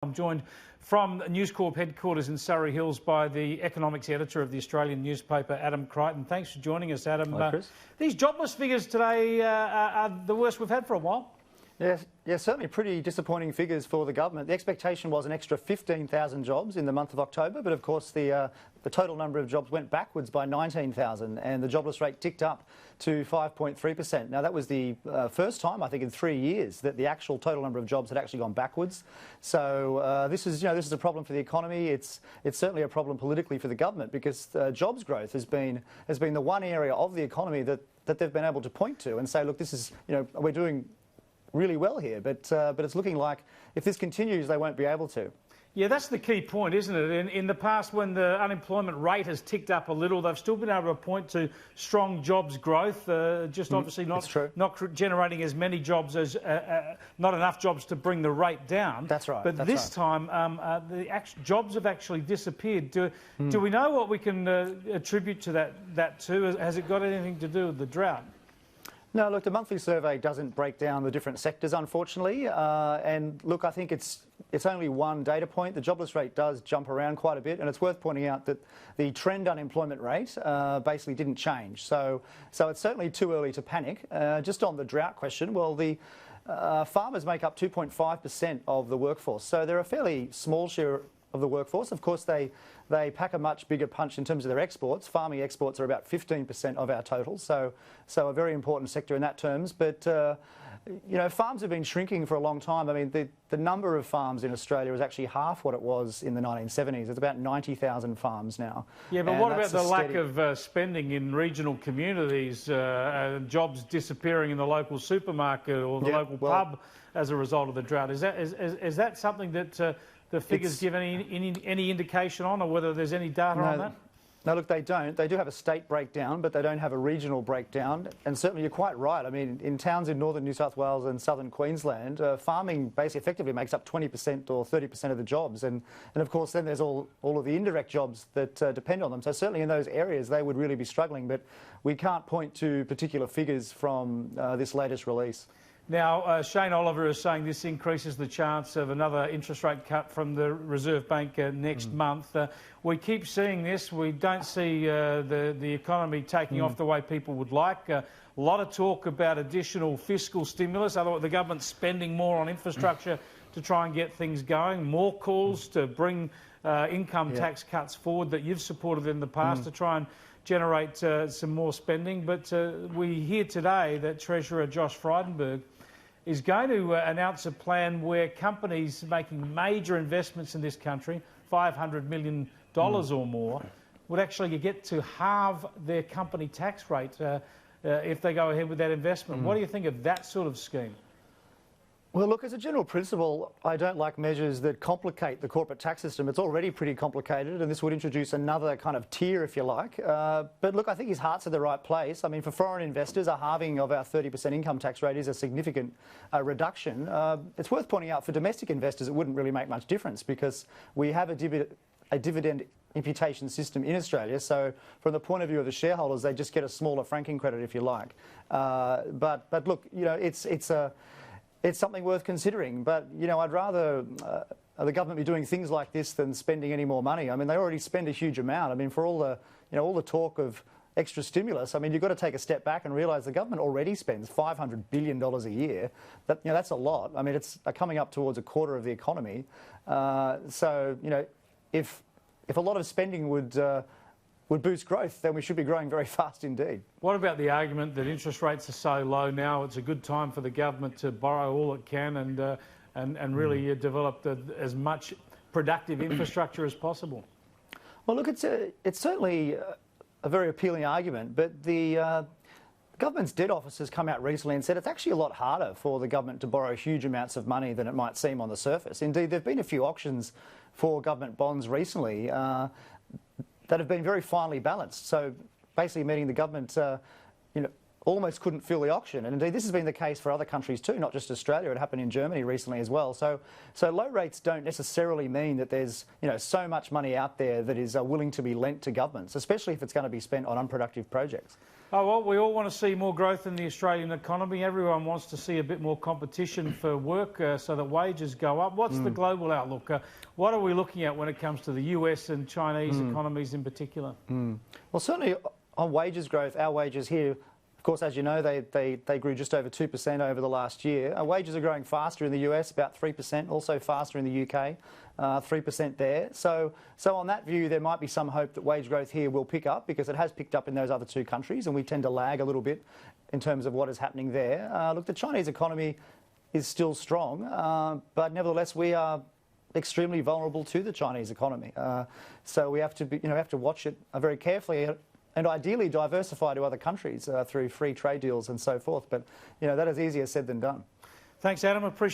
I'm joined from News Corp headquarters in Surrey Hills by the economics editor of the Australian newspaper, Adam Creighton. Thanks for joining us, Adam. Hello, Chris. These jobless figures today are the worst we've had for a while. Yes, certainly pretty disappointing figures for the government. The expectation was an extra 15,000 jobs in the month of October, but of course the total number of jobs went backwards by 19,000 and the jobless rate ticked up to 5.3%. Now that was the first time, I think, in 3 years that the actual total number of jobs had actually gone backwards. So this is a problem for the economy. It's certainly a problem politically for the government because jobs growth has been the one area of the economy that they've been able to point to and say, look, this is, we're doing really well here, but it's looking like if this continues, they won't be able to. Yeah, that's the key point, isn't it? In the past, when the unemployment rate has ticked up a little, they've still been able to point to strong jobs growth, just obviously not generating as many jobs as, not enough jobs to bring the rate down. That's right. But this time, the jobs have actually disappeared. Do we know what we can attribute to that to? Has it got anything to do with the drought? No, look, the monthly survey doesn't break down the different sectors, unfortunately. And look, I think it's only one data point. The jobless rate does jump around quite a bit, and it's worth pointing out that the trend unemployment rate basically didn't change. So it's certainly too early to panic. Just on the drought question, well, the farmers make up 2.5% of the workforce, so they're a fairly small share of the workforce. Of course, they pack a much bigger punch in terms of their exports. Farming exports are about 15% of our total, so a very important sector in that terms. But farms have been shrinking for a long time. I mean, the number of farms in Australia is actually half what it was in the 1970s. It's about 90,000 farms now. Yeah, but what about the lack of spending in regional communities, jobs disappearing in the local supermarket or the local pub as a result of the drought? Is that something that the figures give any indication on, or whether there's any data on that? No, look, they don't. They do have a state breakdown, but they don't have a regional breakdown. And certainly you're quite right. I mean, in towns in northern New South Wales and southern Queensland, farming basically effectively makes up 20% or 30% of the jobs. And of course, then there's all of the indirect jobs that depend on them. So certainly in those areas, they would really be struggling. But we can't point to particular figures from this latest release. Now, Shane Oliver is saying this increases the chance of another interest rate cut from the Reserve Bank next month. We keep seeing this. We don't see the economy taking off the way people would like. A lot of talk about additional fiscal stimulus, otherwise the government's spending more on infrastructure to try and get things going. More calls to bring income tax cuts forward that you've supported in the past to try and generate some more spending. But we hear today that Treasurer Josh Frydenberg is going to announce a plan where companies making major investments in this country, $500 million or more, would actually get to halve their company tax rate if they go ahead with that investment. What do you think of that sort of scheme? Well, look, as a general principle, I don't like measures that complicate the corporate tax system. It's already pretty complicated, and this would introduce another kind of tier, if you like. But look, I think his heart's in the right place. I mean, for foreign investors, a halving of our 30% income tax rate is a significant reduction. It's worth pointing out for domestic investors, it wouldn't really make much difference because we have a dividend imputation system in Australia. So from the point of view of the shareholders, they just get a smaller franking credit, if you like. But look, it's something worth considering, but I'd rather the government be doing things like this than spending any more money. I mean, they already spend a huge amount. I mean, for all the talk of extra stimulus, I mean, you've got to take a step back and realise the government already spends $500 billion a year. That's a lot. I mean, it's coming up towards a quarter of the economy. So if a lot of spending would boost growth, then we should be growing very fast indeed. What about the argument that interest rates are so low now, it's a good time for the government to borrow all it can and really develop as much productive infrastructure as possible? Well, look, it's certainly a very appealing argument, but the government's debt office has come out recently and said it's actually a lot harder for the government to borrow huge amounts of money than it might seem on the surface. Indeed, there have been a few auctions for government bonds recently that have been very finely balanced. So basically meaning the government, almost couldn't fill the auction. And indeed, this has been the case for other countries too, not just Australia. It happened in Germany recently as well. So low rates don't necessarily mean that there's so much money out there that is willing to be lent to governments, especially if it's going to be spent on unproductive projects. Oh, well, we all want to see more growth in the Australian economy. Everyone wants to see a bit more competition for work so that wages go up. What's the global outlook? What are we looking at when it comes to the US and Chinese economies in particular? Well, certainly on wages growth, our wages here, of course, as you know, they grew just over 2% over the last year. Our wages are growing faster in the US, about 3%, also faster in the UK, 3% there. So on that view, there might be some hope that wage growth here will pick up, because it has picked up in those other two countries, and we tend to lag a little bit in terms of what is happening there. Look, the Chinese economy is still strong, but nevertheless, we are extremely vulnerable to the Chinese economy. So we have to have to watch it very carefully, and ideally diversify to other countries through free trade deals and so forth. But that is easier said than done. Thanks, Adam. Appreciate